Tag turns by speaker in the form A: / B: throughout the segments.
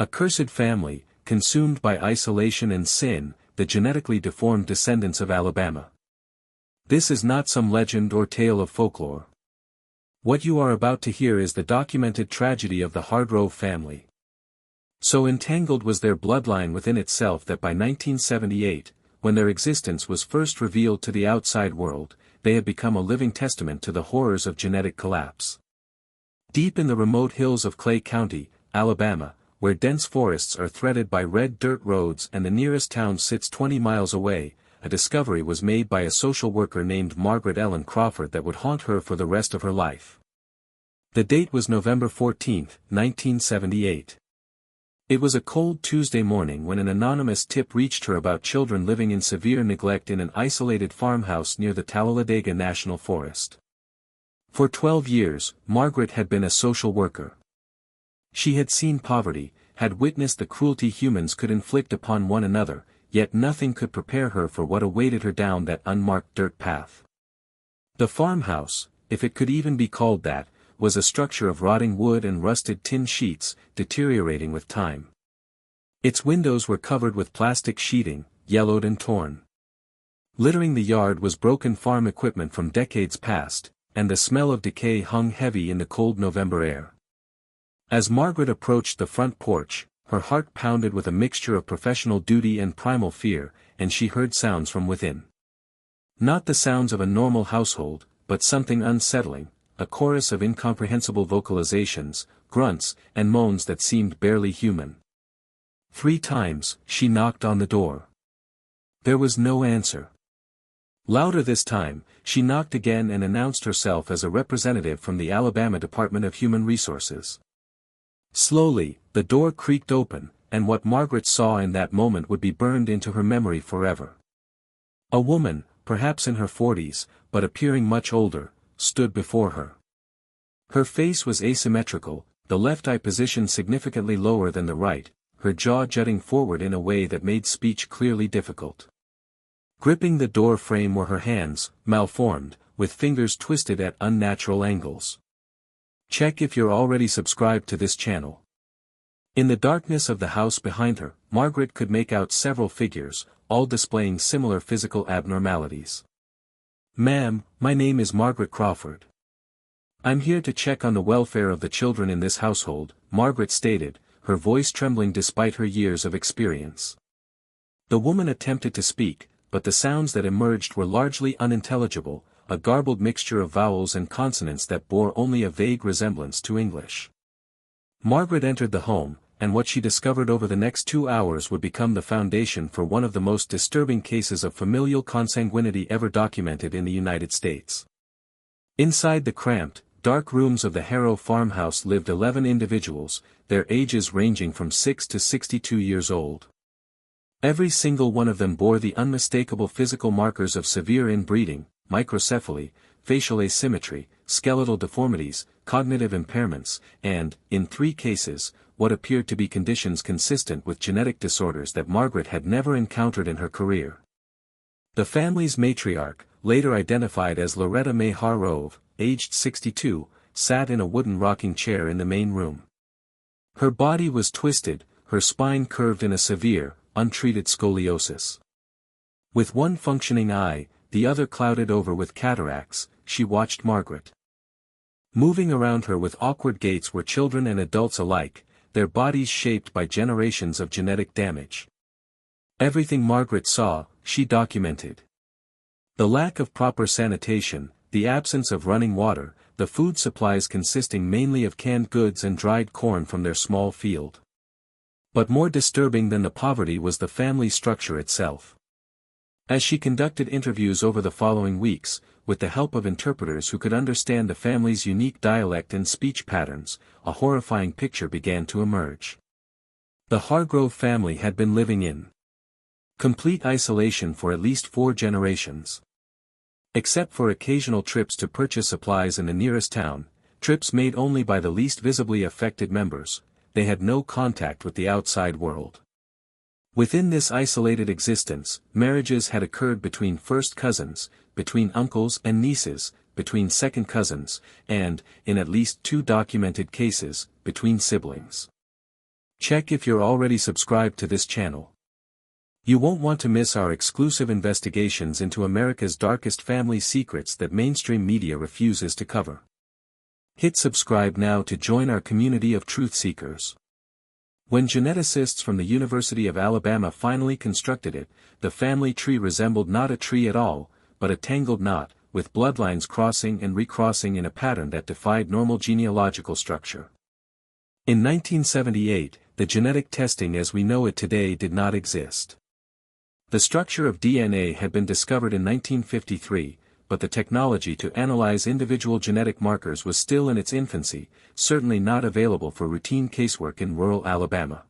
A: A cursed family, consumed by isolation and sin, the genetically deformed descendants of Alabama. This is not some legend or tale of folklore. What you are about to hear is the documented tragedy of the Hargrove family. So entangled was their bloodline within itself that by 1978, when their existence was first revealed to the outside world, they had become a living testament to the horrors of genetic collapse. Deep in the remote hills of Clay County, Alabama, where dense forests are threaded by red dirt roads and the nearest town sits 20 miles away, a discovery was made by a social worker named Margaret Ellen Crawford that would haunt her for the rest of her life. The date was November 14, 1978. It was a cold Tuesday morning when an anonymous tip reached her about children living in severe neglect in an isolated farmhouse near the Talladega National Forest. For 12 years, Margaret had been a social worker. She had seen poverty, had witnessed the cruelty humans could inflict upon one another, yet nothing could prepare her for what awaited her down that unmarked dirt path. The farmhouse, if it could even be called that, was a structure of rotting wood and rusted tin sheets, deteriorating with time. Its windows were covered with plastic sheeting, yellowed and torn. Littering the yard was broken farm equipment from decades past, and the smell of decay hung heavy in the cold November air. As Margaret approached the front porch, her heart pounded with a mixture of professional duty and primal fear, and she heard sounds from within. Not the sounds of a normal household, but something unsettling, a chorus of incomprehensible vocalizations, grunts, and moans that seemed barely human. 3 times, she knocked on the door. There was no answer. Louder this time, she knocked again and announced herself as a representative from the Alabama Department of Human Resources. Slowly, the door creaked open, and what Margaret saw in that moment would be burned into her memory forever. A woman, perhaps in her 40s, but appearing much older, stood before her. Her face was asymmetrical, the left eye positioned significantly lower than the right, her jaw jutting forward in a way that made speech clearly difficult. Gripping the door frame were her hands, malformed, with fingers twisted at unnatural angles. Check if you're already subscribed to this channel. In the darkness of the house behind her, Margaret could make out several figures, all displaying similar physical abnormalities. "Ma'am, my name is Margaret Crawford. I'm here to check on the welfare of the children in this household," Margaret stated, her voice trembling despite her years of experience. The woman attempted to speak, but the sounds that emerged were largely unintelligible, a garbled mixture of vowels and consonants that bore only a vague resemblance to English. Margaret entered the home, and what she discovered over the next 2 hours would become the foundation for one of the most disturbing cases of familial consanguinity ever documented in the United States. Inside the cramped, dark rooms of the Harrow farmhouse lived 11 individuals, their ages ranging from 6 to 62 years old. Every single one of them bore the unmistakable physical markers of severe inbreeding, microcephaly, facial asymmetry, skeletal deformities, cognitive impairments, and, in 3 cases, what appeared to be conditions consistent with genetic disorders that Margaret had never encountered in her career. The family's matriarch, later identified as Loretta May Hargrove, aged 62, sat in a wooden rocking chair in the main room. Her body was twisted, her spine curved in a severe, untreated scoliosis. With one functioning eye, the other clouded over with cataracts, she watched Margaret. Moving around her with awkward gaits were children and adults alike, their bodies shaped by generations of genetic damage. Everything Margaret saw, she documented. The lack of proper sanitation, the absence of running water, the food supplies consisting mainly of canned goods and dried corn from their small field. But more disturbing than the poverty was the family structure itself. As she conducted interviews over the following weeks, with the help of interpreters who could understand the family's unique dialect and speech patterns, a horrifying picture began to emerge. The Hargrove family had been living in complete isolation for at least 4 generations. Except for occasional trips to purchase supplies in the nearest town, trips made only by the least visibly affected members, they had no contact with the outside world. Within this isolated existence, marriages had occurred between first cousins, between uncles and nieces, between second cousins, and, in at least 2 documented cases, between siblings. Check if you're already subscribed to this channel. You won't want to miss our exclusive investigations into America's darkest family secrets that mainstream media refuses to cover. Hit subscribe now to join our community of truth seekers. When geneticists from the University of Alabama finally constructed it, the family tree resembled not a tree at all, but a tangled knot, with bloodlines crossing and recrossing in a pattern that defied normal genealogical structure. In 1978, the genetic testing as we know it today did not exist. The structure of DNA had been discovered in 1953, but the technology to analyze individual genetic markers was still in its infancy, certainly not available for routine casework in rural Alabama.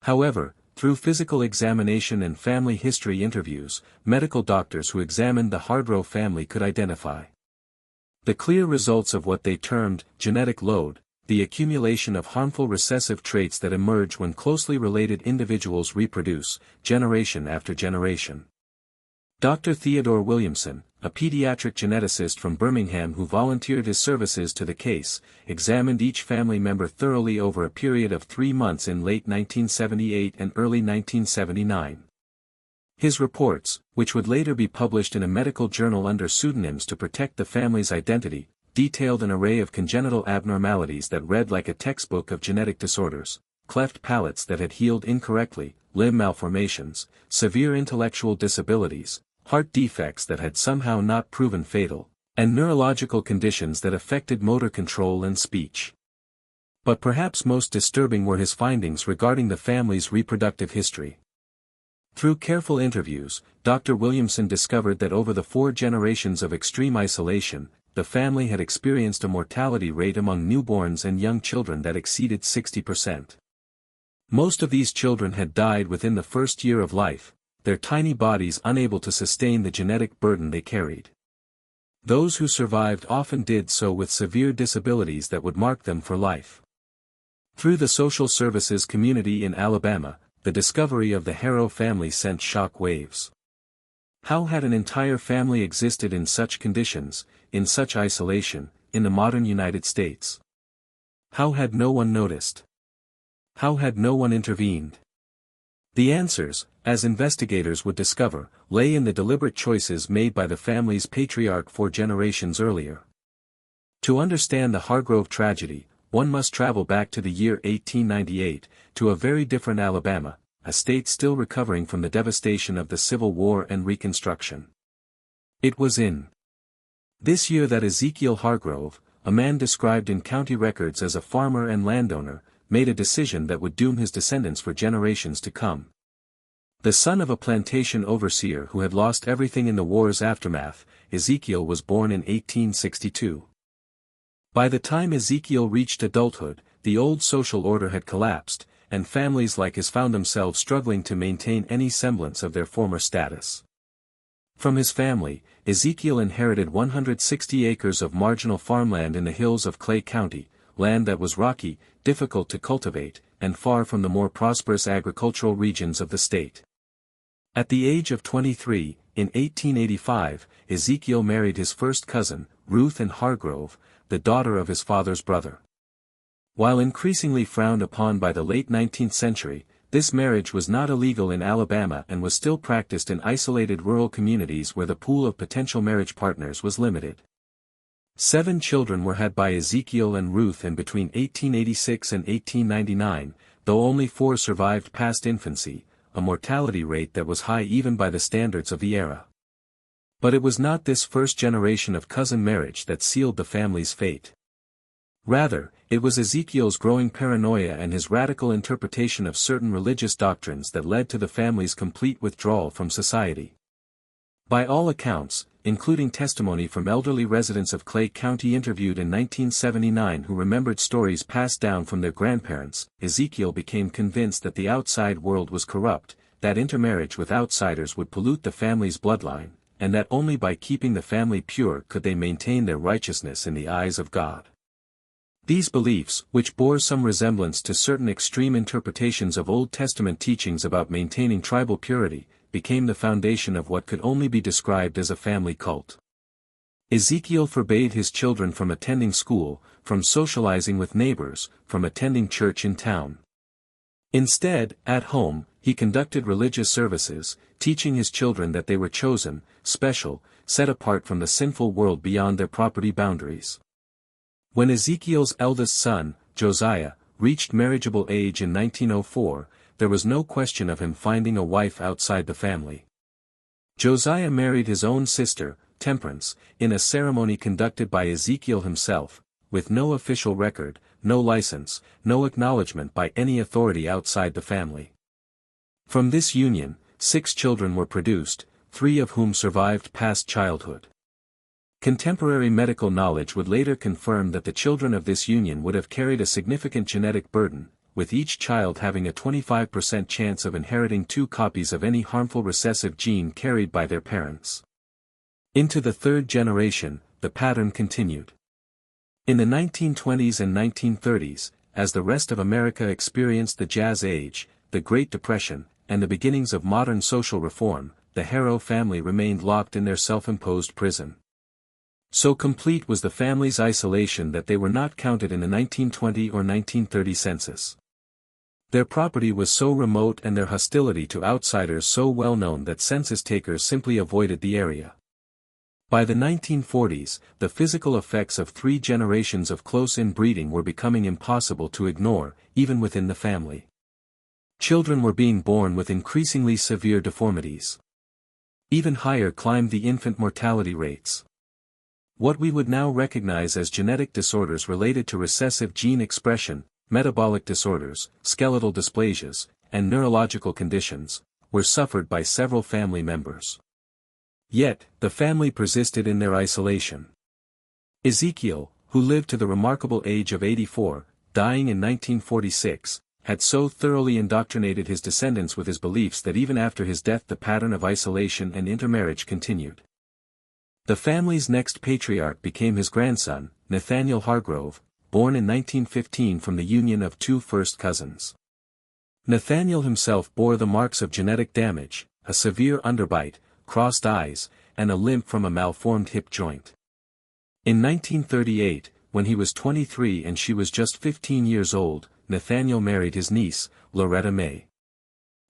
A: However, through physical examination and family history interviews, medical doctors who examined the Hargrove family could identify the clear results of what they termed genetic load, the accumulation of harmful recessive traits that emerge when closely related individuals reproduce, generation after generation. Dr. Theodore Williamson, a pediatric geneticist from Birmingham who volunteered his services to the case, examined each family member thoroughly over a period of 3 months in late 1978 and early 1979. His reports, which would later be published in a medical journal under pseudonyms to protect the family's identity, detailed an array of congenital abnormalities that read like a textbook of genetic disorders: cleft palates that had healed incorrectly, limb malformations, severe intellectual disabilities, heart defects that had somehow not proven fatal, and neurological conditions that affected motor control and speech. But perhaps most disturbing were his findings regarding the family's reproductive history. Through careful interviews, Dr. Williamson discovered that over the 4 generations of extreme isolation, the family had experienced a mortality rate among newborns and young children that exceeded 60%. Most of these children had died within the first year of life, their tiny bodies unable to sustain the genetic burden they carried. Those who survived often did so with severe disabilities that would mark them for life. Through the social services community in Alabama, the discovery of the Harrow family sent shock waves. How had an entire family existed in such conditions, in such isolation, in the modern United States? How had no one noticed? How had no one intervened? The answers, as investigators would discover, lay in the deliberate choices made by the family's patriarch 4 generations earlier. To understand the Hargrove tragedy, one must travel back to the year 1898, to a very different Alabama, a state still recovering from the devastation of the Civil War and Reconstruction. It was in this year that Ezekiel Hargrove, a man described in county records as a farmer and landowner, made a decision that would doom his descendants for generations to come. The son of a plantation overseer who had lost everything in the war's aftermath, Ezekiel was born in 1862. By the time Ezekiel reached adulthood, the old social order had collapsed, and families like his found themselves struggling to maintain any semblance of their former status. From his family, Ezekiel inherited 160 acres of marginal farmland in the hills of Clay County, land that was rocky, difficult to cultivate, and far from the more prosperous agricultural regions of the state. At the age of 23, in 1885, Ezekiel married his first cousin, Ruth Ann Hargrove, the daughter of his father's brother. While increasingly frowned upon by the late 19th century, this marriage was not illegal in Alabama and was still practiced in isolated rural communities where the pool of potential marriage partners was limited. 7 children were had by Ezekiel and Ruth in between 1886 and 1899, though only 4 survived past infancy, a mortality rate that was high even by the standards of the era. But it was not this first generation of cousin marriage that sealed the family's fate. Rather, it was Ezekiel's growing paranoia and his radical interpretation of certain religious doctrines that led to the family's complete withdrawal from society. By all accounts, including testimony from elderly residents of Clay County interviewed in 1979 who remembered stories passed down from their grandparents, Ezekiel became convinced that the outside world was corrupt, that intermarriage with outsiders would pollute the family's bloodline, and that only by keeping the family pure could they maintain their righteousness in the eyes of God. These beliefs, which bore some resemblance to certain extreme interpretations of Old Testament teachings about maintaining tribal purity, became the foundation of what could only be described as a family cult. Ezekiel forbade his children from attending school, from socializing with neighbors, from attending church in town. Instead, at home, he conducted religious services, teaching his children that they were chosen, special, set apart from the sinful world beyond their property boundaries. When Ezekiel's eldest son, Josiah, reached marriageable age in 1904, there was no question of him finding a wife outside the family. Josiah married his own sister, Temperance, in a ceremony conducted by Ezekiel himself, with no official record, no license, no acknowledgement by any authority outside the family. From this union, 6 children were produced, 3 of whom survived past childhood. Contemporary medical knowledge would later confirm that the children of this union would have carried a significant genetic burden, with each child having a 25% chance of inheriting 2 copies of any harmful recessive gene carried by their parents. Into the 3rd generation, the pattern continued. In the 1920s and 1930s, as the rest of America experienced the Jazz Age, the Great Depression, and the beginnings of modern social reform, the Harrow family remained locked in their self-imposed prison. So complete was the family's isolation that they were not counted in the 1920 or 1930 census. Their property was so remote and their hostility to outsiders so well known that census takers simply avoided the area. By the 1940s, the physical effects of 3 generations of close inbreeding were becoming impossible to ignore, even within the family. Children were being born with increasingly severe deformities. Even higher climbed the infant mortality rates. What we would now recognize as genetic disorders related to recessive gene expression, metabolic disorders, skeletal dysplasias, and neurological conditions, were suffered by several family members. Yet, the family persisted in their isolation. Ezekiel, who lived to the remarkable age of 84, dying in 1946, had so thoroughly indoctrinated his descendants with his beliefs that even after his death the pattern of isolation and intermarriage continued. The family's next patriarch became his grandson, Nathaniel Hargrove, born in 1915 from the union of 2 first cousins. Nathaniel himself bore the marks of genetic damage, a severe underbite, crossed eyes, and a limp from a malformed hip joint. In 1938, when he was 23 and she was just 15 years old, Nathaniel married his niece, Loretta May.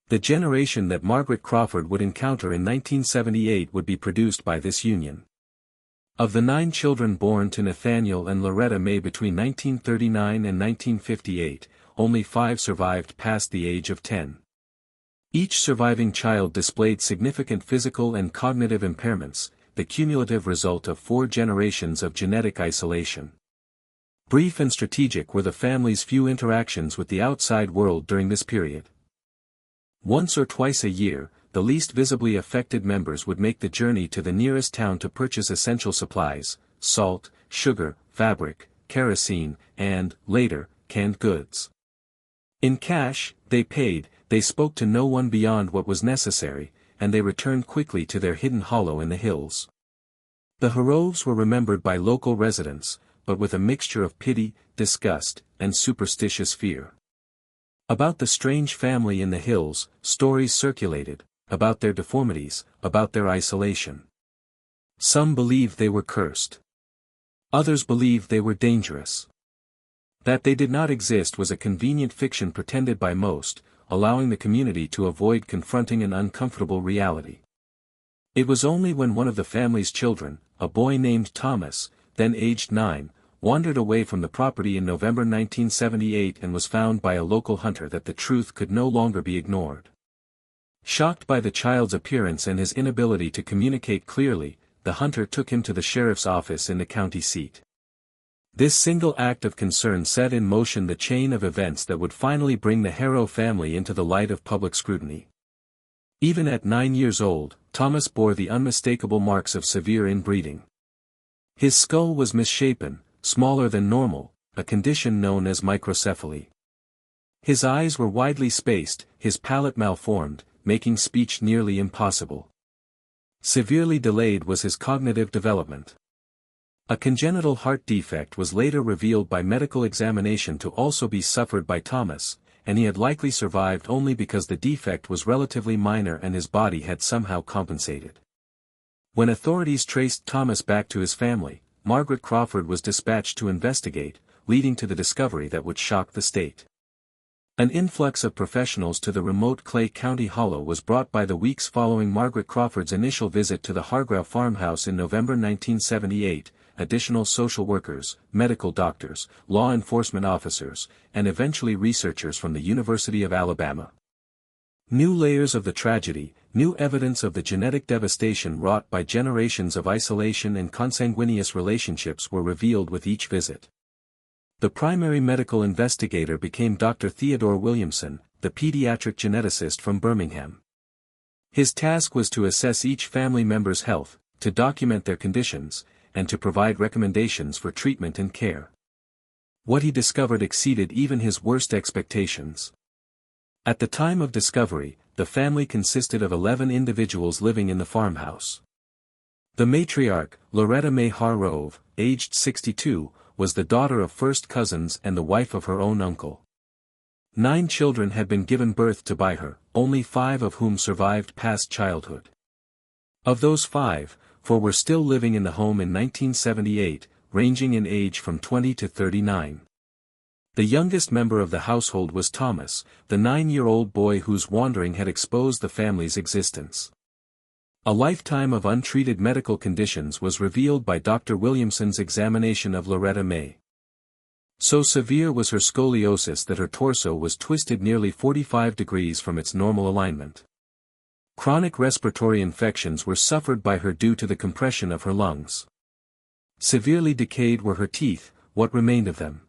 A: The generation that Margaret Crawford would encounter in 1978 would be produced by this union. Of the 9 children born to Nathaniel and Loretta May between 1939 and 1958, only 5 survived past the age of 10. Each surviving child displayed significant physical and cognitive impairments, the cumulative result of 4 generations of genetic isolation. Brief and strategic were the family's few interactions with the outside world during this period. Once or twice a year, the least visibly affected members would make the journey to the nearest town to purchase essential supplies, salt, sugar, fabric, kerosene, and, later, canned goods. In cash, they paid, they spoke to no one beyond what was necessary, and they returned quickly to their hidden hollow in the hills. The Harroves were remembered by local residents, but with a mixture of pity, disgust, and superstitious fear. About the strange family in the hills, stories circulated, about their deformities, about their isolation. Some believed they were cursed. Others believed they were dangerous. That they did not exist was a convenient fiction pretended by most, allowing the community to avoid confronting an uncomfortable reality. It was only when one of the family's children, a boy named Thomas, then aged 9, wandered away from the property in November 1978 and was found by a local hunter that the truth could no longer be ignored. Shocked by the child's appearance and his inability to communicate clearly, the hunter took him to the sheriff's office in the county seat. This single act of concern set in motion the chain of events that would finally bring the Harrow family into the light of public scrutiny. Even at 9 years old, Thomas bore the unmistakable marks of severe inbreeding. His skull was misshapen, smaller than normal, a condition known as microcephaly. His eyes were widely spaced, his palate malformed, making speech nearly impossible. Severely delayed was his cognitive development. A congenital heart defect was later revealed by medical examination to also be suffered by Thomas, and he had likely survived only because the defect was relatively minor and his body had somehow compensated. When authorities traced Thomas back to his family, Margaret Crawford was dispatched to investigate, leading to the discovery that would shock the state. An influx of professionals to the remote Clay County Hollow was brought by the weeks following Margaret Crawford's initial visit to the Hargrave farmhouse in November 1978, additional social workers, medical doctors, law enforcement officers, and eventually researchers from the University of Alabama. New layers of the tragedy, new evidence of the genetic devastation wrought by generations of isolation and consanguineous relationships were revealed with each visit. The primary medical investigator became Dr. Theodore Williamson, the pediatric geneticist from Birmingham. His task was to assess each family member's health, to document their conditions, and to provide recommendations for treatment and care. What he discovered exceeded even his worst expectations. At the time of discovery, the family consisted of 11 individuals living in the farmhouse. The matriarch, Loretta May Hargrove, aged 62, was the daughter of first cousins and the wife of her own uncle. 9 children had been given birth to by her, only 5 of whom survived past childhood. Of those 5, 4 were still living in the home in 1978, ranging in age from 20 to 39. The youngest member of the household was Thomas, the 9-year-old boy whose wandering had exposed the family's existence. A lifetime of untreated medical conditions was revealed by Dr. Williamson's examination of Loretta May. So severe was her scoliosis that her torso was twisted nearly 45 degrees from its normal alignment. Chronic respiratory infections were suffered by her due to the compression of her lungs. Severely decayed were her teeth, what remained of them.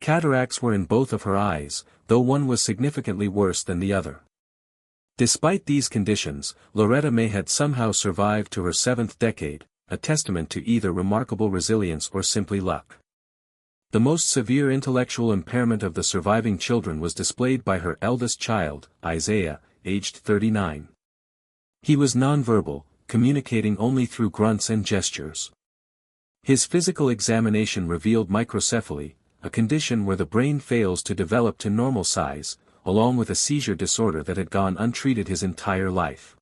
A: Cataracts were in both of her eyes, though one was significantly worse than the other. Despite these conditions, Loretta May had somehow survived to her 7th decade, a testament to either remarkable resilience or simply luck. The most severe intellectual impairment of the surviving children was displayed by her eldest child, Isaiah, aged 39. He was nonverbal, communicating only through grunts and gestures. His physical examination revealed microcephaly, a condition where the brain fails to develop to normal size, along with a seizure disorder that had gone untreated his entire life.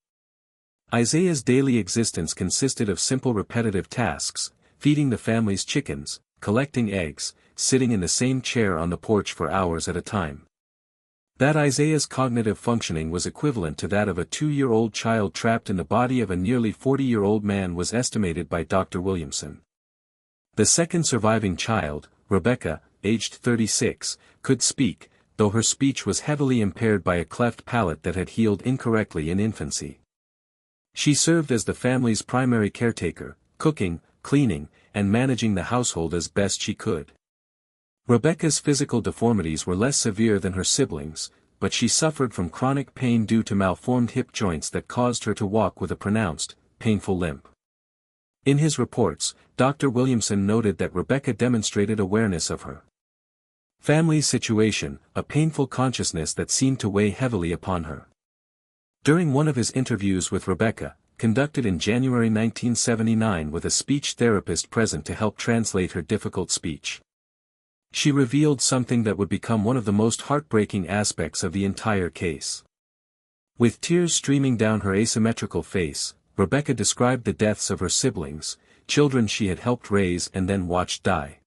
A: Isaiah's daily existence consisted of simple repetitive tasks, feeding the family's chickens, collecting eggs, sitting in the same chair on the porch for hours at a time. That Isaiah's cognitive functioning was equivalent to that of a 2-year-old child trapped in the body of a nearly 40-year-old man was estimated by Dr. Williamson. The second surviving child, Rebecca, aged 36, could speak, though her speech was heavily impaired by a cleft palate that had healed incorrectly in infancy. She served as the family's primary caretaker, cooking, cleaning, and managing the household as best she could. Rebecca's physical deformities were less severe than her siblings, but she suffered from chronic pain due to malformed hip joints that caused her to walk with a pronounced, painful limp. In his reports, Dr. Williamson noted that Rebecca demonstrated awareness of her family's situation, a painful consciousness that seemed to weigh heavily upon her. During one of his interviews with Rebecca, conducted in January 1979 with a speech therapist present to help translate her difficult speech, she revealed something that would become one of the most heartbreaking aspects of the entire case. With tears streaming down her asymmetrical face, Rebecca described the deaths of her siblings, children she had helped raise and then watched die.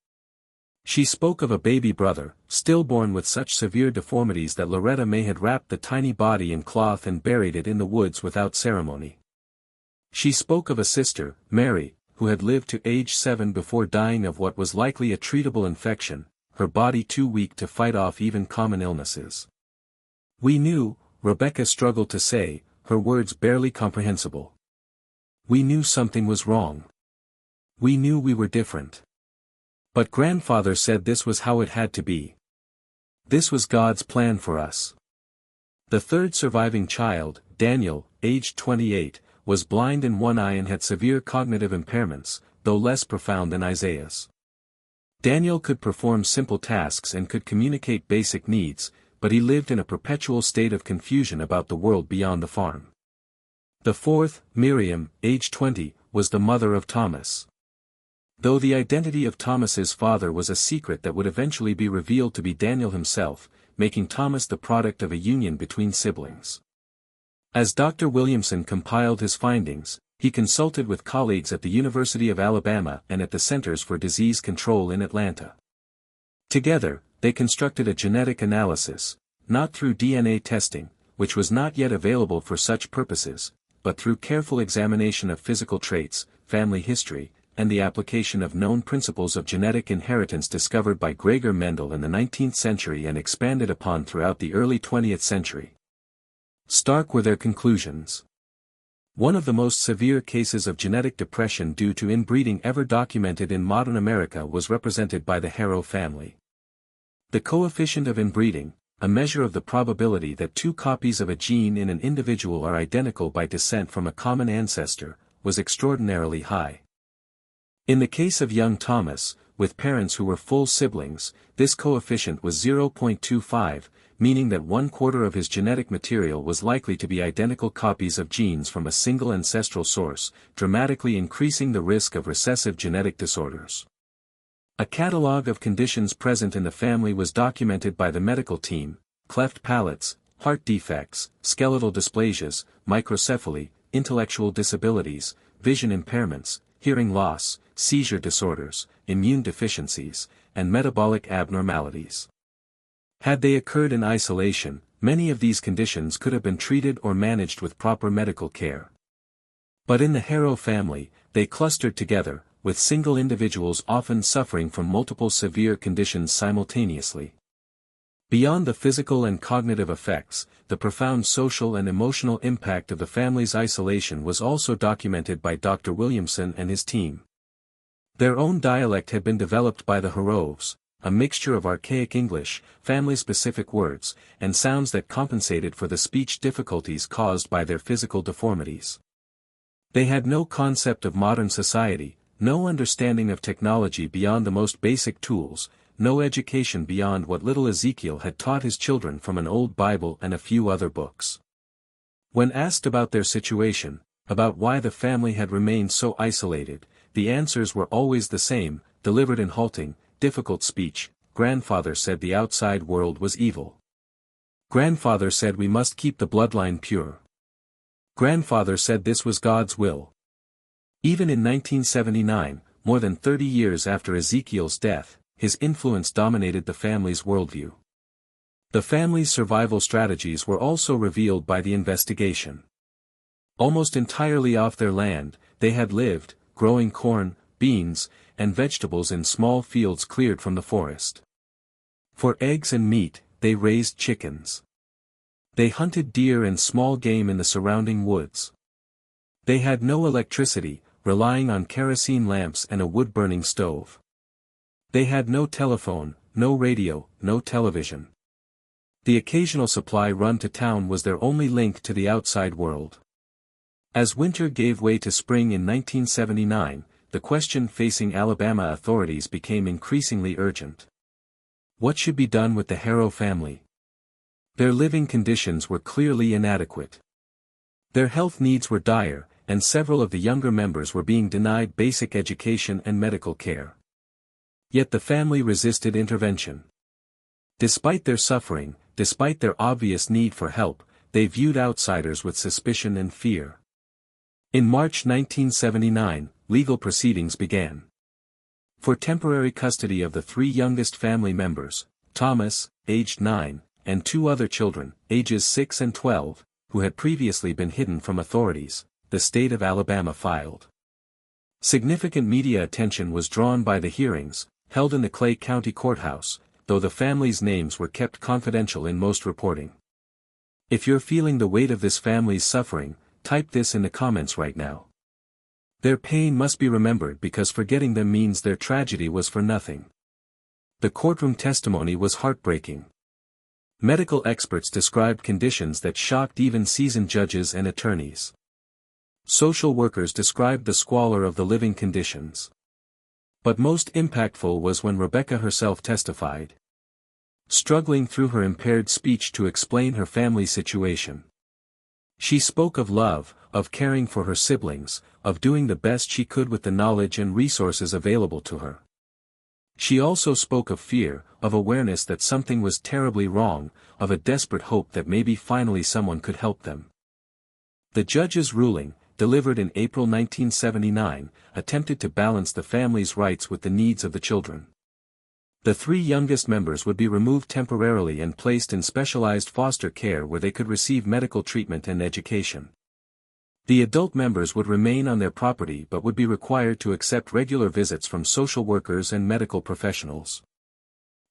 A: She spoke of a baby brother, stillborn with such severe deformities that Loretta May had wrapped the tiny body in cloth and buried it in the woods without ceremony. She spoke of a sister, Mary, who had lived to age 7 before dying of what was likely a treatable infection, her body too weak to fight off even common illnesses. We knew, Rebecca struggled to say, her words barely comprehensible. We knew something was wrong. We knew we were different. But grandfather said this was how it had to be. This was God's plan for us. The third surviving child, Daniel, aged 28, was blind in one eye and had severe cognitive impairments, though less profound than Isaiah's. Daniel could perform simple tasks and could communicate basic needs, but he lived in a perpetual state of confusion about the world beyond the farm. The fourth, Miriam, aged 20, was the mother of Thomas. Though the identity of Thomas's father was a secret that would eventually be revealed to be Daniel himself, making Thomas the product of a union between siblings. As Dr. Williamson compiled his findings, he consulted with colleagues at the University of Alabama and at the Centers for Disease Control in Atlanta. Together, they constructed a genetic analysis, not through DNA testing, which was not yet available for such purposes, but through careful examination of physical traits, family history, and the application of known principles of genetic inheritance discovered by Gregor Mendel in the 19th century and expanded upon throughout the early 20th century. Stark were their conclusions. One of the most severe cases of genetic depression due to inbreeding ever documented in modern America was represented by the Harrow family. The coefficient of inbreeding, a measure of the probability that two copies of a gene in an individual are identical by descent from a common ancestor, was extraordinarily high. In the case of young Thomas, with parents who were full siblings, this coefficient was 0.25, meaning that 1/4 of his genetic material was likely to be identical copies of genes from a single ancestral source, dramatically increasing the risk of recessive genetic disorders. A catalogue of conditions present in the family was documented by the medical team: cleft palates, heart defects, skeletal dysplasias, microcephaly, intellectual disabilities, vision impairments, hearing loss, seizure disorders, immune deficiencies, and metabolic abnormalities. Had they occurred in isolation, many of these conditions could have been treated or managed with proper medical care. But in the Harrow family, they clustered together, with single individuals often suffering from multiple severe conditions simultaneously. Beyond the physical and cognitive effects, the profound social and emotional impact of the family's isolation was also documented by Dr. Williamson and his team. Their own dialect had been developed by the Harrows, a mixture of archaic English, family-specific words, and sounds that compensated for the speech difficulties caused by their physical deformities. They had no concept of modern society, no understanding of technology beyond the most basic tools, no education beyond what little Ezekiel had taught his children from an old Bible and a few other books. When asked about their situation, about why the family had remained so isolated, the answers were always the same, delivered in halting, difficult speech. Grandfather said the outside world was evil. Grandfather said we must keep the bloodline pure. Grandfather said this was God's will. Even in 1979, more than 30 years after Ezekiel's death, his influence dominated the family's worldview. The family's survival strategies were also revealed by the investigation. Almost entirely off their land, they had lived, growing corn, beans, and vegetables in small fields cleared from the forest. For eggs and meat, they raised chickens. They hunted deer and small game in the surrounding woods. They had no electricity, relying on kerosene lamps and a wood-burning stove. They had no telephone, no radio, no television. The occasional supply run to town was their only link to the outside world. As winter gave way to spring in 1979, the question facing Alabama authorities became increasingly urgent. What should be done with the Harrow family? Their living conditions were clearly inadequate. Their health needs were dire, and several of the younger members were being denied basic education and medical care. Yet the family resisted intervention. Despite their suffering, despite their obvious need for help, they viewed outsiders with suspicion and fear. In March 1979, legal proceedings began. For temporary custody of the three youngest family members, Thomas, aged 9, and two other children, ages 6 and 12, who had previously been hidden from authorities, the state of Alabama filed. Significant media attention was drawn by the hearings, held in the Clay County Courthouse, though the families' names were kept confidential in most reporting. If you're feeling the weight of this family's suffering, type this in the comments right now. Their pain must be remembered because forgetting them means their tragedy was for nothing. The courtroom testimony was heartbreaking. Medical experts described conditions that shocked even seasoned judges and attorneys. Social workers described the squalor of the living conditions. But most impactful was when Rebecca herself testified. Struggling through her impaired speech to explain her family's situation. She spoke of love, of caring for her siblings, of doing the best she could with the knowledge and resources available to her. She also spoke of fear, of awareness that something was terribly wrong, of a desperate hope that maybe finally someone could help them. The judge's ruling, delivered in April 1979, attempted to balance the family's rights with the needs of the children. The three youngest members would be removed temporarily and placed in specialized foster care where they could receive medical treatment and education. The adult members would remain on their property but would be required to accept regular visits from social workers and medical professionals.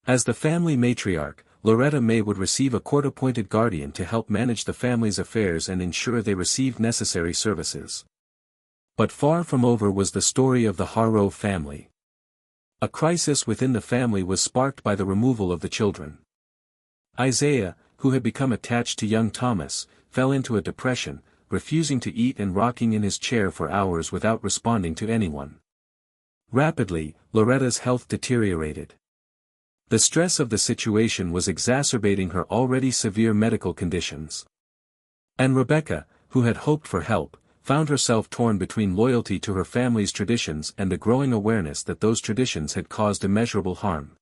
A: As the family matriarch, Loretta May would receive a court-appointed guardian to help manage the family's affairs and ensure they received necessary services. But far from over was the story of the Harrow family. A crisis within the family was sparked by the removal of the children. Isaiah, who had become attached to young Thomas, fell into a depression, refusing to eat and rocking in his chair for hours without responding to anyone. Rapidly, Loretta's health deteriorated. The stress of the situation was exacerbating her already severe medical conditions. And Rebecca, who had hoped for help, found herself torn between loyalty to her family's traditions and the growing awareness that those traditions had caused immeasurable harm.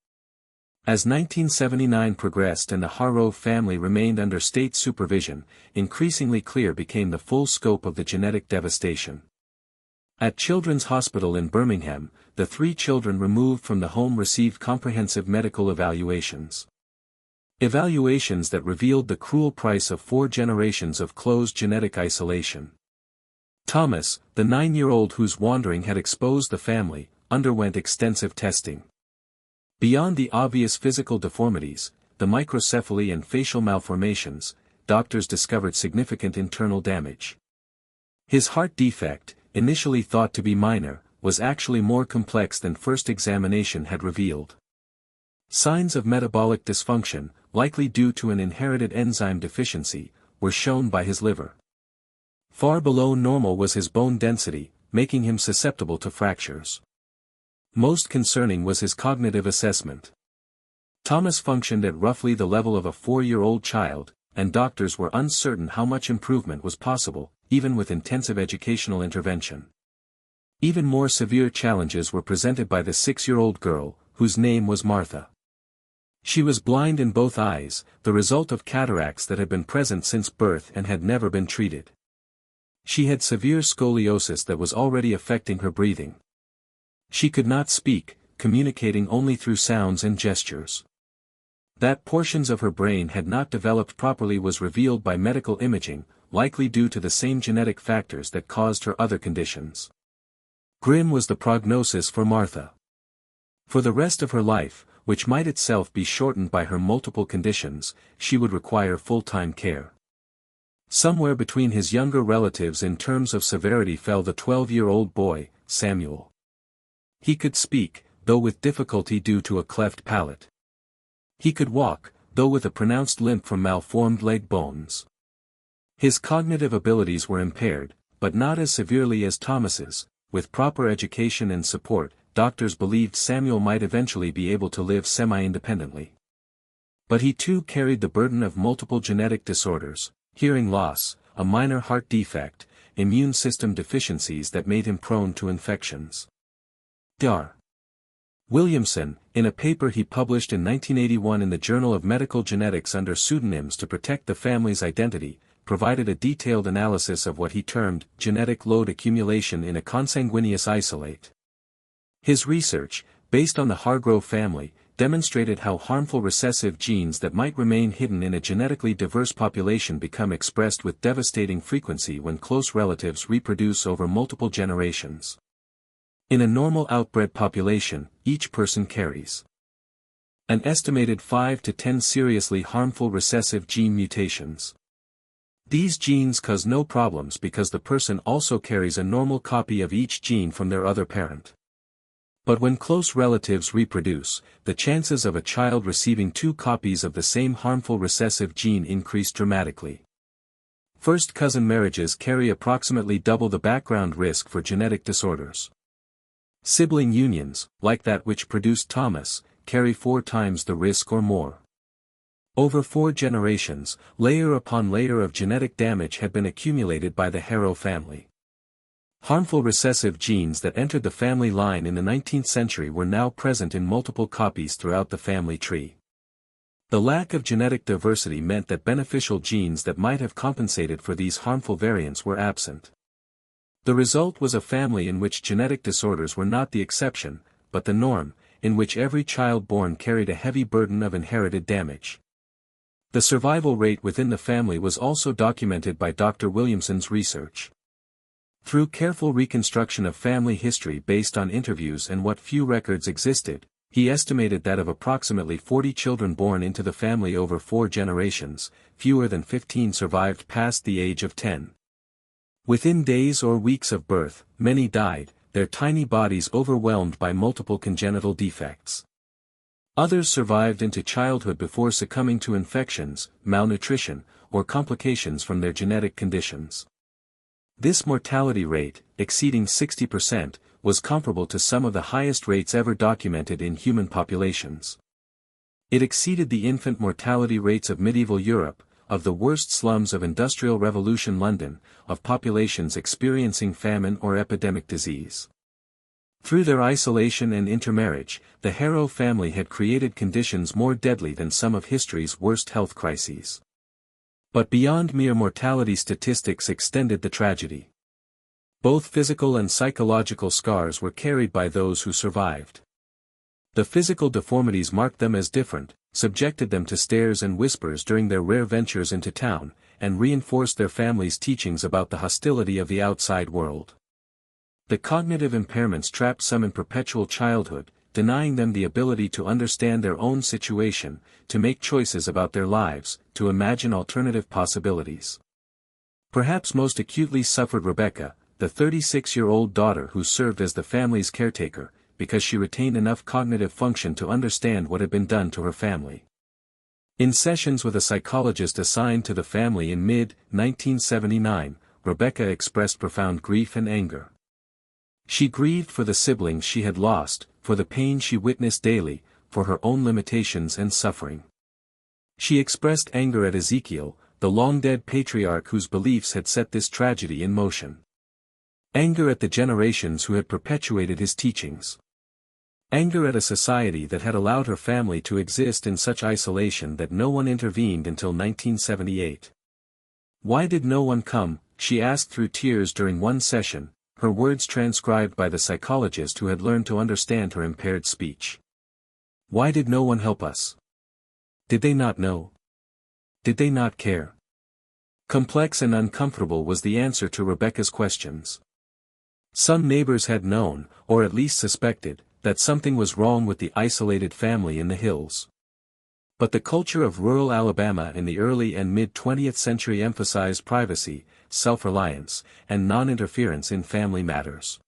A: As 1979 progressed and the Harrow family remained under state supervision, increasingly clear became the full scope of the genetic devastation. At Children's Hospital in Birmingham, the three children removed from the home received comprehensive medical evaluations. Evaluations that revealed the cruel price of 4 generations of closed genetic isolation. Thomas, the 9-year-old whose wandering had exposed the family, underwent extensive testing. Beyond the obvious physical deformities, the microcephaly and facial malformations, doctors discovered significant internal damage. His heart defect, initially thought to be minor, was actually more complex than first examination had revealed. Signs of metabolic dysfunction, likely due to an inherited enzyme deficiency, were shown by his liver. Far below normal was his bone density, making him susceptible to fractures. Most concerning was his cognitive assessment. Thomas functioned at roughly the level of a 4-year-old child, and doctors were uncertain how much improvement was possible, even with intensive educational intervention. Even more severe challenges were presented by the 6-year-old girl, whose name was Martha. She was blind in both eyes, the result of cataracts that had been present since birth and had never been treated. She had severe scoliosis that was already affecting her breathing. She could not speak, communicating only through sounds and gestures. That portions of her brain had not developed properly was revealed by medical imaging, likely due to the same genetic factors that caused her other conditions. Grim was the prognosis for Martha. For the rest of her life, which might itself be shortened by her multiple conditions, she would require full-time care. Somewhere between his younger relatives in terms of severity fell the 12-year-old boy, Samuel. He could speak, though with difficulty due to a cleft palate. He could walk, though with a pronounced limp from malformed leg bones. His cognitive abilities were impaired, but not as severely as Thomas's. With proper education and support, doctors believed Samuel might eventually be able to live semi-independently. But he too carried the burden of multiple genetic disorders, hearing loss, a minor heart defect, immune system deficiencies that made him prone to infections. Dr. Williamson, in a paper he published in 1981 in the Journal of Medical Genetics under pseudonyms to protect the family's identity, provided a detailed analysis of what he termed genetic load accumulation in a consanguineous isolate. His research, based on the Hargrove family, demonstrated how harmful recessive genes that might remain hidden in a genetically diverse population become expressed with devastating frequency when close relatives reproduce over multiple generations. In a normal outbred population, each person carries an estimated 5 to 10 seriously harmful recessive gene mutations. These genes cause no problems because the person also carries a normal copy of each gene from their other parent. But when close relatives reproduce, the chances of a child receiving 2 copies of the same harmful recessive gene increase dramatically. First cousin marriages carry approximately double the background risk for genetic disorders. Sibling unions, like that which produced Thomas, carry 4 times the risk or more. Over 4 generations, layer upon layer of genetic damage had been accumulated by the Harrow family. Harmful recessive genes that entered the family line in the 19th century were now present in multiple copies throughout the family tree. The lack of genetic diversity meant that beneficial genes that might have compensated for these harmful variants were absent. The result was a family in which genetic disorders were not the exception, but the norm, in which every child born carried a heavy burden of inherited damage. The survival rate within the family was also documented by Dr. Williamson's research. Through careful reconstruction of family history based on interviews and what few records existed, he estimated that of approximately 40 children born into the family over 4 generations, fewer than 15 survived past the age of 10. Within days or weeks of birth, many died, their tiny bodies overwhelmed by multiple congenital defects. Others survived into childhood before succumbing to infections, malnutrition, or complications from their genetic conditions. This mortality rate, exceeding 60%, was comparable to some of the highest rates ever documented in human populations. It exceeded the infant mortality rates of medieval Europe, of the worst slums of Industrial Revolution London, of populations experiencing famine or epidemic disease. Through their isolation and intermarriage, the Harrow family had created conditions more deadly than some of history's worst health crises. But beyond mere mortality, statistics extended the tragedy. Both physical and psychological scars were carried by those who survived. The physical deformities marked them as different, subjected them to stares and whispers during their rare ventures into town, and reinforced their families' teachings about the hostility of the outside world. The cognitive impairments trapped some in perpetual childhood, denying them the ability to understand their own situation, to make choices about their lives, to imagine alternative possibilities. Perhaps most acutely suffered Rebecca, the 36-year-old daughter who served as the family's caretaker, because she retained enough cognitive function to understand what had been done to her family. In sessions with a psychologist assigned to the family in mid-1979, Rebecca expressed profound grief and anger. She grieved for the siblings she had lost, for the pain she witnessed daily, for her own limitations and suffering. She expressed anger at Ezekiel, the long-dead patriarch whose beliefs had set this tragedy in motion. Anger at the generations who had perpetuated his teachings. Anger at a society that had allowed her family to exist in such isolation that no one intervened until 1978. Why did no one come, she asked through tears during one session, her words transcribed by the psychologist who had learned to understand her impaired speech. Why did no one help us? Did they not know? Did they not care? Complex and uncomfortable was the answer to Rebecca's questions. Some neighbors had known, or at least suspected, that something was wrong with the isolated family in the hills. But the culture of rural Alabama in the early and mid-20th century emphasized privacy, self-reliance, and non-interference in family matters.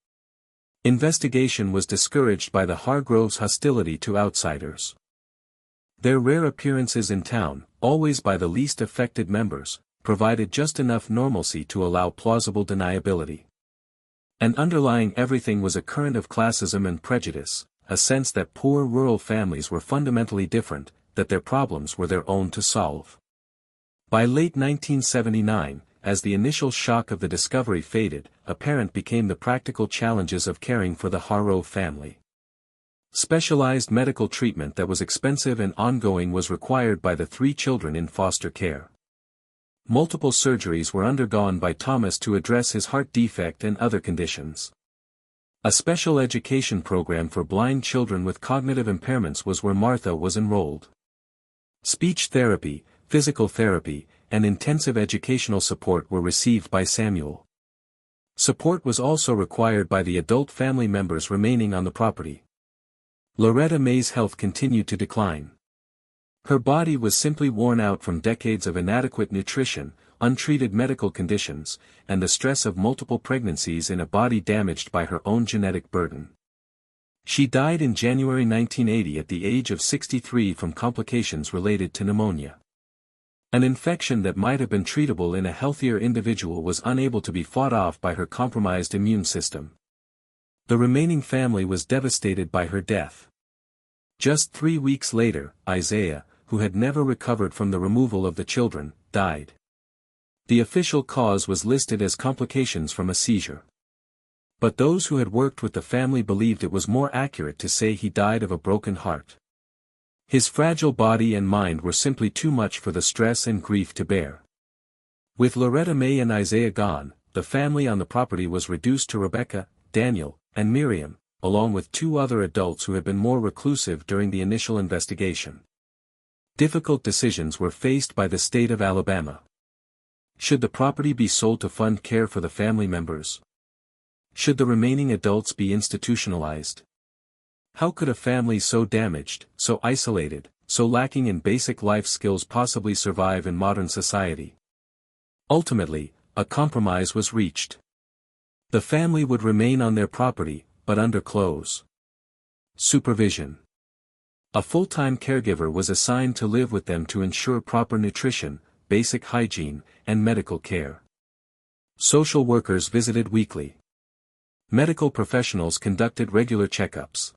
A: Investigation was discouraged by the Hargroves' hostility to outsiders. Their rare appearances in town, always by the least affected members, provided just enough normalcy to allow plausible deniability. And underlying everything was a current of classism and prejudice, a sense that poor rural families were fundamentally different, that their problems were their own to solve. By late 1979, as the initial shock of the discovery faded, apparent became the practical challenges of caring for the Harrow family. Specialized medical treatment that was expensive and ongoing was required by the 3 children in foster care. Multiple surgeries were undergone by Thomas to address his heart defect and other conditions. A special education program for blind children with cognitive impairments was where Martha was enrolled. Speech therapy, physical therapy, and intensive educational support were received by Samuel. Support was also required by the adult family members remaining on the property. Loretta May's health continued to decline. Her body was simply worn out from decades of inadequate nutrition, untreated medical conditions, and the stress of multiple pregnancies in a body damaged by her own genetic burden. She died in January 1980 at the age of 63 from complications related to pneumonia. An infection that might have been treatable in a healthier individual was unable to be fought off by her compromised immune system. The remaining family was devastated by her death. Just 3 weeks later, Isaiah, who had never recovered from the removal of the children, died. The official cause was listed as complications from a seizure. But those who had worked with the family believed it was more accurate to say he died of a broken heart. His fragile body and mind were simply too much for the stress and grief to bear. With Loretta May and Isaiah gone, the family on the property was reduced to Rebecca, Daniel, and Miriam, along with 2 other adults who had been more reclusive during the initial investigation. Difficult decisions were faced by the state of Alabama. Should the property be sold to fund care for the family members? Should the remaining adults be institutionalized? How could a family so damaged, so isolated, so lacking in basic life skills possibly survive in modern society? Ultimately, a compromise was reached. The family would remain on their property, but under close supervision. A full-time caregiver was assigned to live with them to ensure proper nutrition, basic hygiene, and medical care. Social workers visited weekly. Medical professionals conducted regular checkups.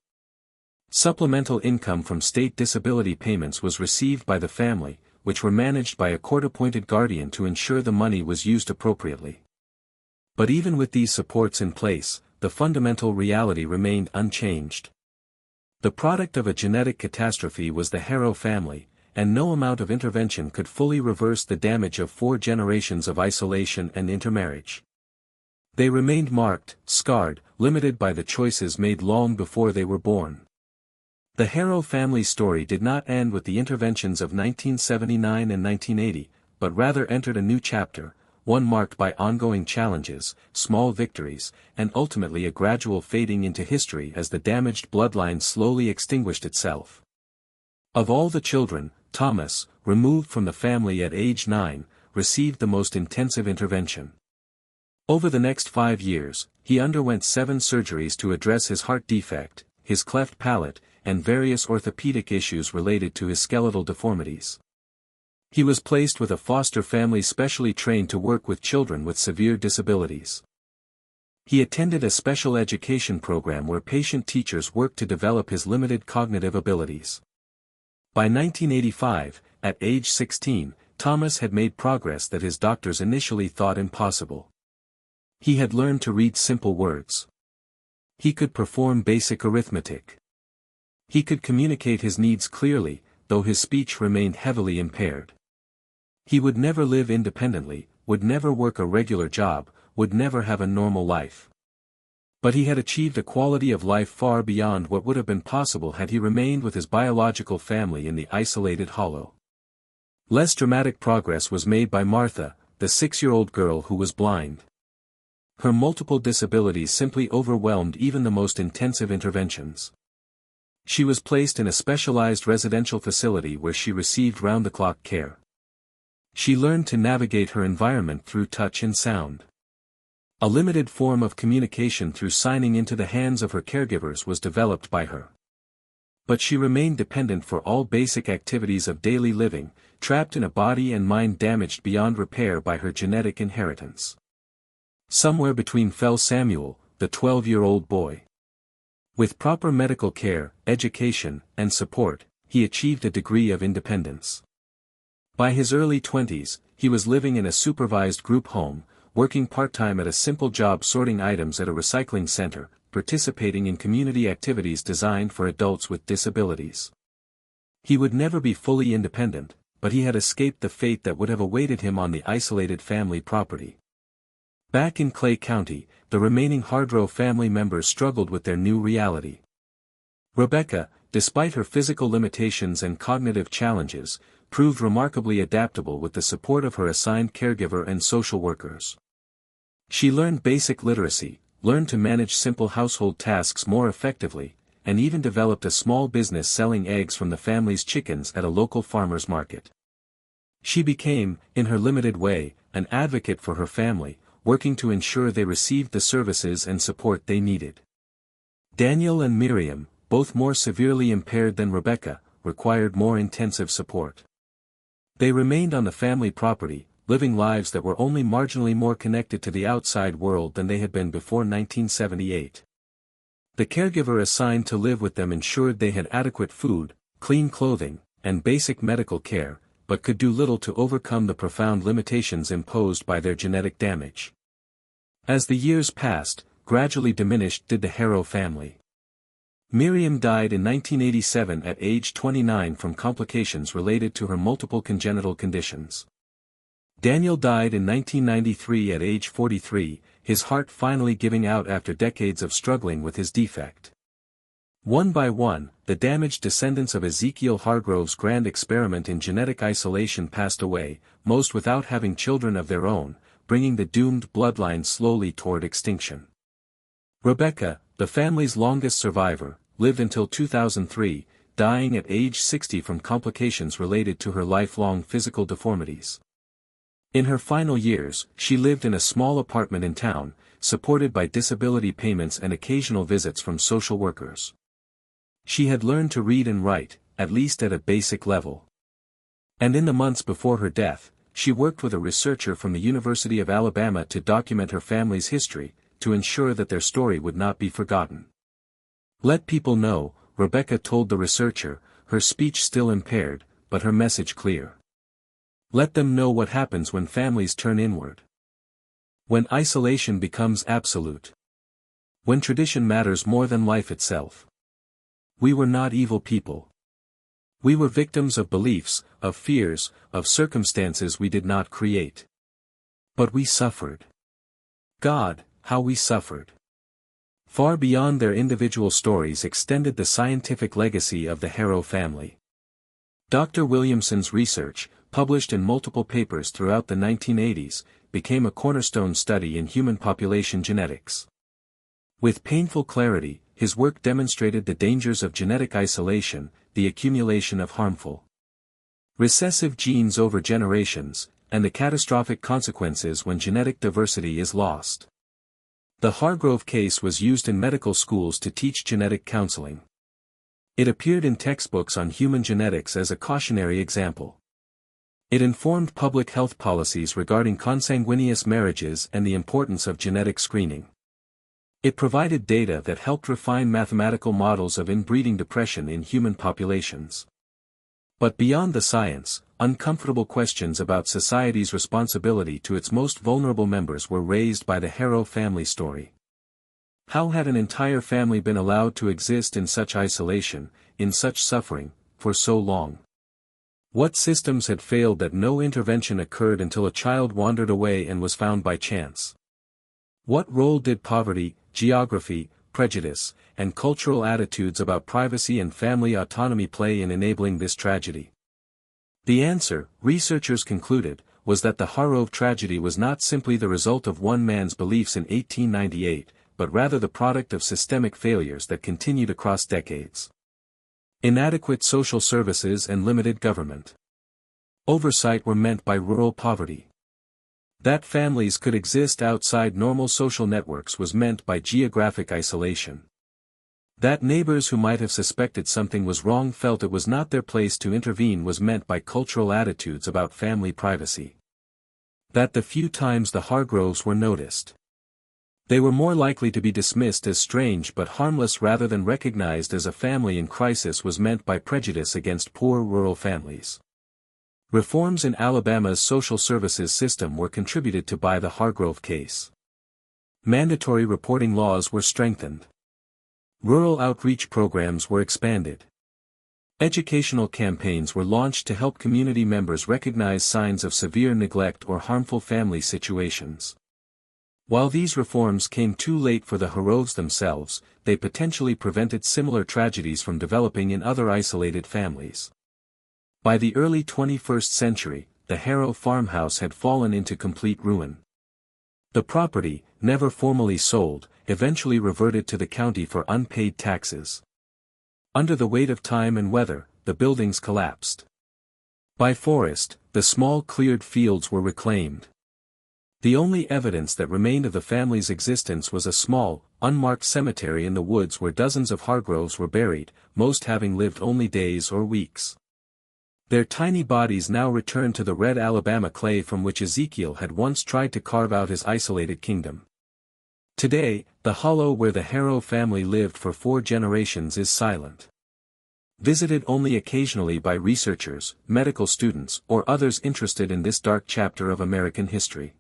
A: Supplemental income from state disability payments was received by the family, which were managed by a court-appointed guardian to ensure the money was used appropriately. But even with these supports in place, the fundamental reality remained unchanged. The product of a genetic catastrophe was the Harrow family, and no amount of intervention could fully reverse the damage of 4 generations of isolation and intermarriage. They remained marked, scarred, limited by the choices made long before they were born. The Harrow family story did not end with the interventions of 1979 and 1980, but rather entered a new chapter, one marked by ongoing challenges, small victories, and ultimately a gradual fading into history as the damaged bloodline slowly extinguished itself. Of all the children, Thomas, removed from the family at age 9, received the most intensive intervention. Over the next 5 years, he underwent 7 surgeries to address his heart defect, his cleft palate, and various orthopedic issues related to his skeletal deformities. He was placed with a foster family specially trained to work with children with severe disabilities. He attended a special education program where patient teachers worked to develop his limited cognitive abilities. By 1985, at age 16, Thomas had made progress that his doctors initially thought impossible. He had learned to read simple words. He could perform basic arithmetic. He could communicate his needs clearly, though his speech remained heavily impaired. He would never live independently, would never work a regular job, would never have a normal life. But he had achieved a quality of life far beyond what would have been possible had he remained with his biological family in the isolated hollow. Less dramatic progress was made by Martha, the 6-year-old girl who was blind. Her multiple disabilities simply overwhelmed even the most intensive interventions. She was placed in a specialized residential facility where she received round-the-clock care. She learned to navigate her environment through touch and sound. A limited form of communication through signing into the hands of her caregivers was developed by her. But she remained dependent for all basic activities of daily living, trapped in a body and mind damaged beyond repair by her genetic inheritance. Somewhere between fell Samuel, the 12-year-old boy. With proper medical care, education, and support, he achieved a degree of independence. By his early 20s, he was living in a supervised group home, working part-time at a simple job sorting items at a recycling center, participating in community activities designed for adults with disabilities. He would never be fully independent, but he had escaped the fate that would have awaited him on the isolated family property. Back in Clay County, the remaining Hardrow family members struggled with their new reality. Rebecca, despite her physical limitations and cognitive challenges, proved remarkably adaptable with the support of her assigned caregiver and social workers. She learned basic literacy, learned to manage simple household tasks more effectively, and even developed a small business selling eggs from the family's chickens at a local farmer's market. She became, in her limited way, an advocate for her family, working to ensure they received the services and support they needed. Daniel and Miriam, both more severely impaired than Rebecca, required more intensive support. They remained on the family property, living lives that were only marginally more connected to the outside world than they had been before 1978. The caregiver assigned to live with them ensured they had adequate food, clean clothing, and basic medical care, but could do little to overcome the profound limitations imposed by their genetic damage. As the years passed, gradually diminished did the Harrow family. Miriam died in 1987 at age 29 from complications related to her multiple congenital conditions. Daniel died in 1993 at age 43, his heart finally giving out after decades of struggling with his defect. One by one, the damaged descendants of Ezekiel Hargrove's grand experiment in genetic isolation passed away, most without having children of their own, bringing the doomed bloodline slowly toward extinction. Rebecca, the family's longest survivor, lived until 2003, dying at age 60 from complications related to her lifelong physical deformities. In her final years, she lived in a small apartment in town, supported by disability payments and occasional visits from social workers. She had learned to read and write, at least at a basic level. And in the months before her death, she worked with a researcher from the University of Alabama to document her family's history, to ensure that their story would not be forgotten. "Let people know," Rebecca told the researcher, her speech still impaired, but her message clear. "Let them know what happens when families turn inward. When isolation becomes absolute. When tradition matters more than life itself. We were not evil people. We were victims of beliefs, of fears, of circumstances we did not create. But we suffered. God, how we suffered." Far beyond their individual stories extended the scientific legacy of the Harrow family. Dr. Williamson's research, published in multiple papers throughout the 1980s, became a cornerstone study in human population genetics. With painful clarity, his work demonstrated the dangers of genetic isolation, the accumulation of harmful recessive genes over generations, and the catastrophic consequences when genetic diversity is lost. The Hargrove case was used in medical schools to teach genetic counseling. It appeared in textbooks on human genetics as a cautionary example. It informed public health policies regarding consanguineous marriages and the importance of genetic screening. It provided data that helped refine mathematical models of inbreeding depression in human populations. But beyond the science, uncomfortable questions about society's responsibility to its most vulnerable members were raised by the Harrow family story. How had an entire family been allowed to exist in such isolation, in such suffering, for so long? What systems had failed that no intervention occurred until a child wandered away and was found by chance? What role did poverty, geography, prejudice, and cultural attitudes about privacy and family autonomy play in enabling this tragedy? The answer, researchers concluded, was that the Harrow tragedy was not simply the result of one man's beliefs in 1898, but rather the product of systemic failures that continued across decades. Inadequate social services and limited government oversight were meant by rural poverty. That families could exist outside normal social networks was meant by geographic isolation. That neighbors who might have suspected something was wrong felt it was not their place to intervene was meant by cultural attitudes about family privacy. That the few times the Hargroves were noticed, they were more likely to be dismissed as strange but harmless rather than recognized as a family in crisis was meant by prejudice against poor rural families. Reforms in Alabama's social services system were contributed to by the Hargrove case. Mandatory reporting laws were strengthened. Rural outreach programs were expanded. Educational campaigns were launched to help community members recognize signs of severe neglect or harmful family situations. While these reforms came too late for the Harrows themselves, they potentially prevented similar tragedies from developing in other isolated families. By the early 21st century, the Harrow farmhouse had fallen into complete ruin. The property, never formally sold, eventually reverted to the county for unpaid taxes. Under the weight of time and weather, the buildings collapsed. By forest, the small cleared fields were reclaimed. The only evidence that remained of the family's existence was a small, unmarked cemetery in the woods where dozens of Hargroves were buried, most having lived only days or weeks. Their tiny bodies now returned to the red Alabama clay from which Ezekiel had once tried to carve out his isolated kingdom. Today, the hollow where the Harrow family lived for 4 generations is silent. Visited only occasionally by researchers, medical students, or others interested in this dark chapter of American history.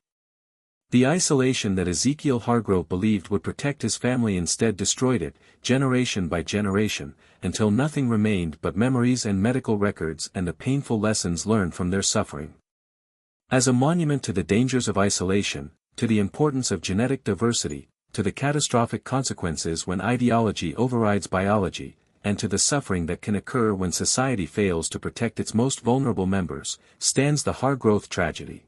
A: The isolation that Ezekiel Hargrove believed would protect his family instead destroyed it, generation by generation, until nothing remained but memories and medical records and the painful lessons learned from their suffering. As a monument to the dangers of isolation, to the importance of genetic diversity, to the catastrophic consequences when ideology overrides biology, and to the suffering that can occur when society fails to protect its most vulnerable members, stands the Hargrowth tragedy.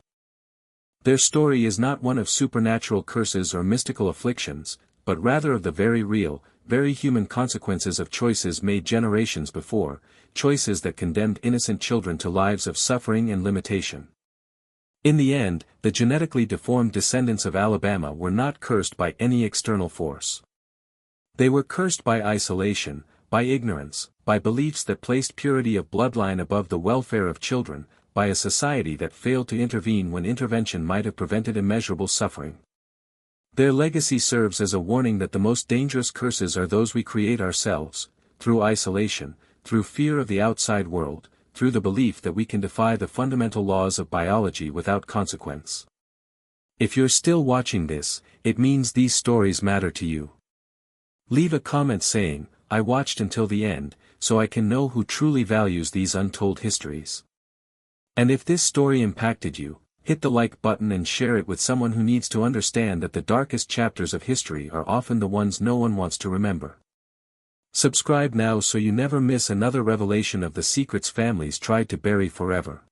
A: Their story is not one of supernatural curses or mystical afflictions, but rather of the very real, very human consequences of choices made generations before, choices that condemned innocent children to lives of suffering and limitation. In the end, the genetically deformed descendants of Alabama were not cursed by any external force. They were cursed by isolation, by ignorance, by beliefs that placed purity of bloodline above the welfare of children, by a society that failed to intervene when intervention might have prevented immeasurable suffering. Their legacy serves as a warning that the most dangerous curses are those we create ourselves, through isolation, through fear of the outside world, through the belief that we can defy the fundamental laws of biology without consequence. If you're still watching this, it means these stories matter to you. Leave a comment saying, "I watched until the end, so I can know who truly values these untold histories." And if this story impacted you, hit the like button and share it with someone who needs to understand that the darkest chapters of history are often the ones no one wants to remember. Subscribe now so you never miss another revelation of the secrets families tried to bury forever.